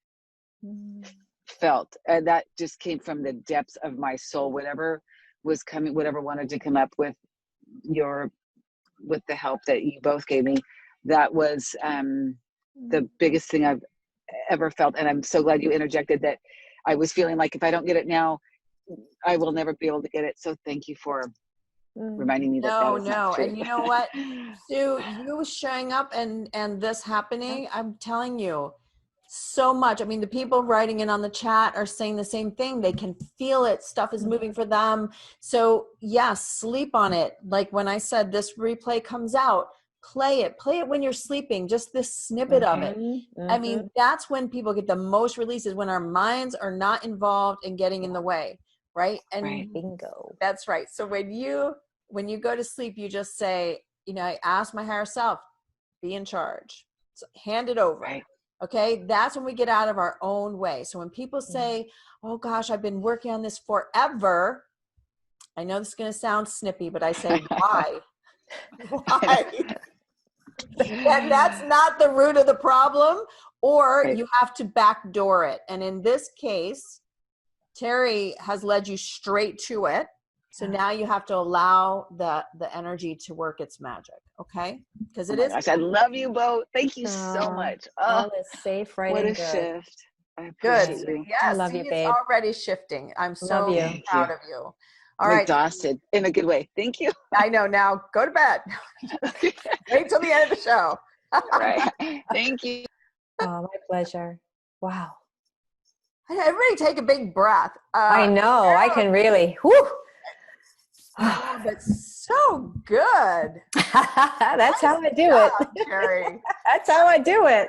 felt. And that just came from the depths of my soul. Whatever was coming, whatever wanted to come up with the help that you both gave me, that was the biggest thing I've ever felt. And I'm so glad you interjected that. I was feeling like if I don't get it now, I will never be able to get it. So thank you for reminding me that was not true. And you know what, Sue, you showing up and this happening, I'm telling you so much. I mean, the people writing in on the chat are saying the same thing. They can feel it. Stuff is moving for them. So yes, sleep on it. Like when I said this replay comes out, play it when you're sleeping, just this snippet of it. I mean, that's when people get the most releases, when our minds are not involved in getting in the way. Right. And bingo. That's right. So when you go to sleep, you just say, I ask my higher self, be in charge. So hand it over. Right. Okay. That's when we get out of our own way. So when people say, oh gosh, I've been working on this forever. I know this is going to sound snippy, but I say, why? Why? And that's not the root of the problem, or you have to backdoor it. And in this case, Terrie has led you straight to it. So now you have to allow the energy to work its magic. Okay. Because it is. Gosh, I love you both. Thank you so much. All is safe, right? What and a good. shift. I appreciate Good. you. Yes. I love you, babe. It's already shifting. I'm so proud of you. All I'm right. exhausted in a good way. Thank you. I know. Now go to bed. Wait till the end of the show. Right. Thank you. Oh, my pleasure. Wow. Everybody take a big breath. I know. I can really. Whew. Oh, that's so good. That's how I do job, it. Terrie. That's how I do it.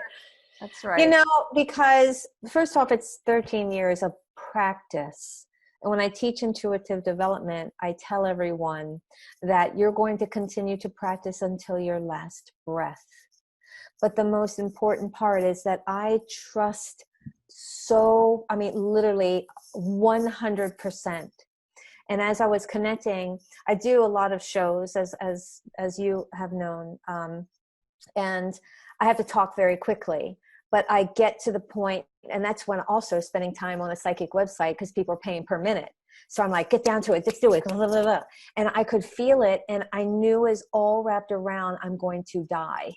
That's right. You know, because first off, it's 13 years of practice. And when I teach intuitive development, I tell everyone that you're going to continue to practice until your last breath. But the most important part is that I trust literally 100%. And as I was connecting, I do a lot of shows, as you have known, and I have to talk very quickly. But I get to the point, and that's when also spending time on a psychic website, because people are paying per minute. So I'm like, get down to it, just do it. Blah, blah, blah. And I could feel it, and I knew as all wrapped around, I'm going to die.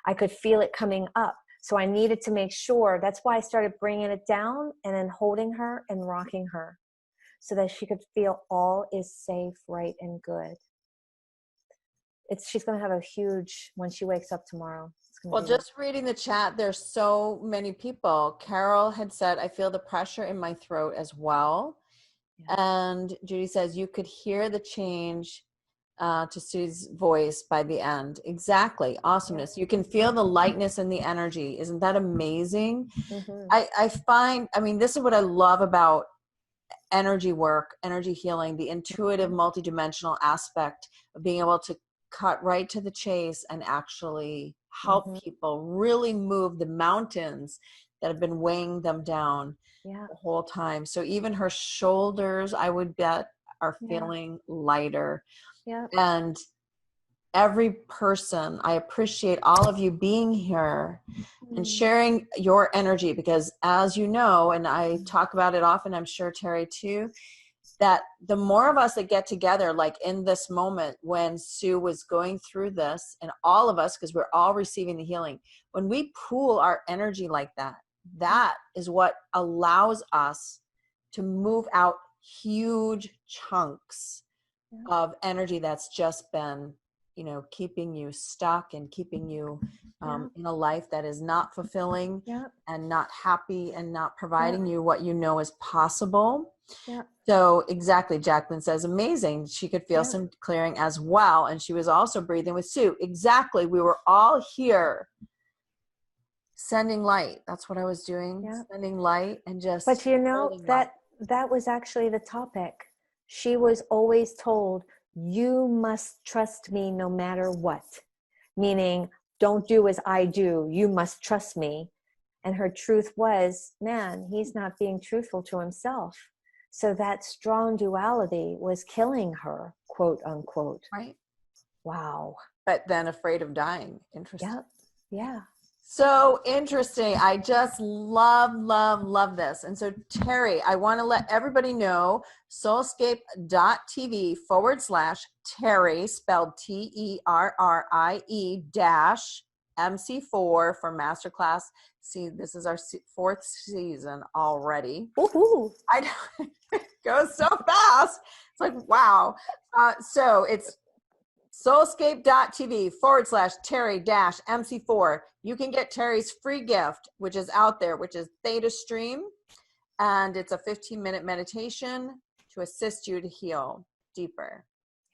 I could feel it coming up. So I needed to make sure. That's why I started bringing it down and then holding her and rocking her so that she could feel all is safe, right, and good. She's going to have a huge, when she wakes up tomorrow. Well, just reading the chat, there's so many people. Carol had said, I feel the pressure in my throat as well. Yeah. And Judy says, you could hear the change to Sue's voice by the end. Exactly. Awesomeness. You can feel the lightness and the energy. Isn't that amazing? Mm-hmm. I find, this is what I love about energy work, energy healing, the intuitive multidimensional aspect of being able to cut right to the chase and actually help people really move the mountains that have been weighing them down the whole time. So even her shoulders, I would bet, are feeling lighter. Yeah. And every person, I appreciate all of you being here and sharing your energy, because as you know, and I talk about it often, I'm sure Terrie too, that the more of us that get together, like in this moment when Sue was going through this, and all of us, because we're all receiving the healing, when we pool our energy like that, that is what allows us to move out huge chunks of energy that's just been, keeping you stuck and keeping you in a life that is not fulfilling and not happy and not providing you what you know is possible. Yeah. So exactly, Jacqueline says, amazing. She could feel some clearing as well. And she was also breathing with Sue. Exactly. We were all here sending light. That's what I was doing. Sending light and just. But that was actually the topic. She was always told, you must trust me no matter what. Meaning, don't do as I do. You must trust me. And her truth was, man, he's not being truthful to himself. So that strong duality was killing her, quote unquote. Right. Wow. But then afraid of dying. Interesting. Yep. Yeah. So interesting. I just love this. And so Terrie, I want to let everybody know soulscape.tv/Terrie, spelled TERRIE -MC4 for Masterclass. See, this is our 4th season already. Woohoo. I know, it goes so fast. It's like, wow. So it's soulscape.tv/Terrie -MC4. You can get Terrie's free gift, which is out there, which is Theta Stream. And it's a 15-minute meditation to assist you to heal deeper.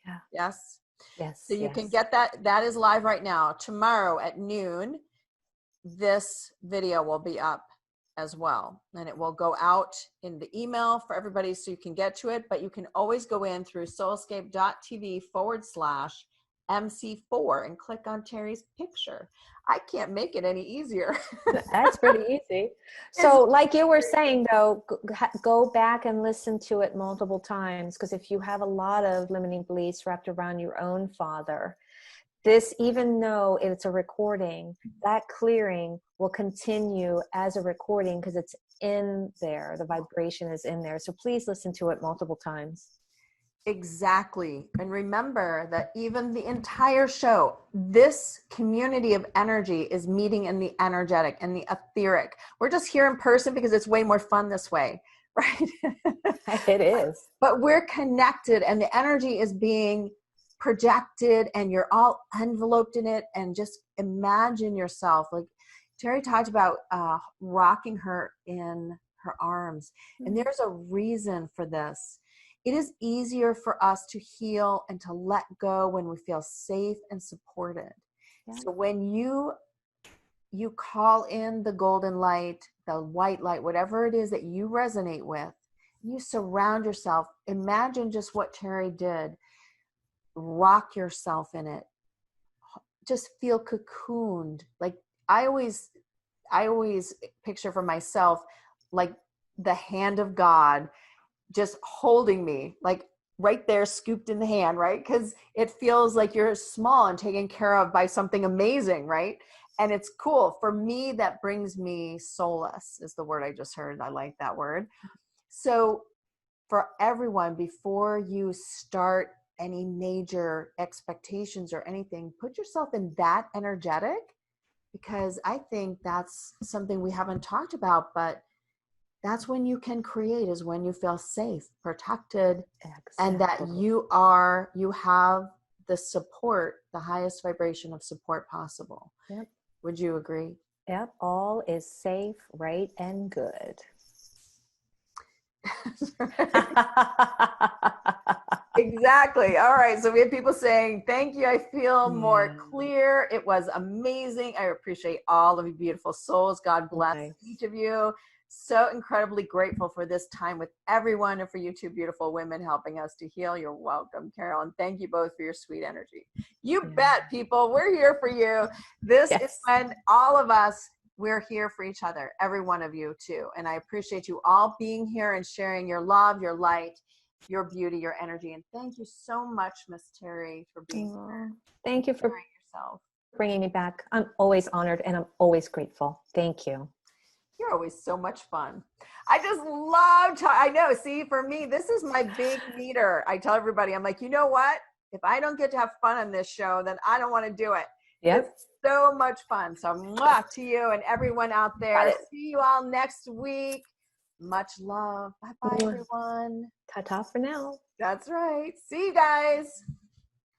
Yeah. Yes? Yes. So you can get that. That is live right now. Tomorrow at noon, this video will be up as well. And it will go out in the email for everybody so you can get to it. But you can always go in through soulscape.tv/MC4 and click on Terrie's picture. I can't make it any easier. That's pretty easy. So like you were saying, though, go back and listen to it multiple times, because if you have a lot of limiting beliefs wrapped around your own father, this, even though it's a recording, that clearing will continue as a recording because it's in there. The vibration is in there. So please listen to it multiple times. Exactly. And remember that even the entire show, this community of energy is meeting in the energetic and the etheric. We're just here in person because it's way more fun this way, right? It is. But we're connected and the energy is being projected and you're all enveloped in it, and just imagine yourself, like Terrie talked about, rocking her in her arms. And there's a reason for this. It is easier for us to heal and to let go when we feel safe and supported. Yeah. So when you call in the golden light, the white light, whatever it is that you resonate with, you surround yourself. Imagine just what Terrie did. Rock yourself in it. Just feel cocooned. Like I always picture for myself, like the hand of God just holding me, like right there, scooped in the hand, right? Because it feels like you're small and taken care of by something amazing, right? And it's cool. For me, that brings me solace is the word I just heard. I like that word. So for everyone, before you start any major expectations or anything, put yourself in that energetic, because I think that's something we haven't talked about, but that's when you can create, is when you feel safe, protected, and that you have the support, the highest vibration of support possible. Yep. Would you agree? Yep. All is safe, right, and good. Exactly. All right. So we have people saying, thank you. I feel more clear. It was amazing. I appreciate all of you beautiful souls. God bless each of you. So incredibly grateful for this time with everyone, and for you two beautiful women helping us to heal. You're welcome, Carol. And thank you both for your sweet energy. You bet, people. We're here for you. This is when all of us, we're here for each other, every one of you too. And I appreciate you all being here and sharing your love, your light, your beauty, your energy. And thank you so much, Miss Terrie, for being here. Thank you for bringing me back. I'm always honored and I'm always grateful. Thank you. You're always so much fun. I just love, I know, see, for me, this is my big meter. I tell everybody, I'm like, you know what? If I don't get to have fun on this show, then I don't want to do it. Yep. It's so much fun. So mwah, to you and everyone out there. See you all next week. Much love. Bye-bye, everyone. Ta-ta for now. That's right. See you guys.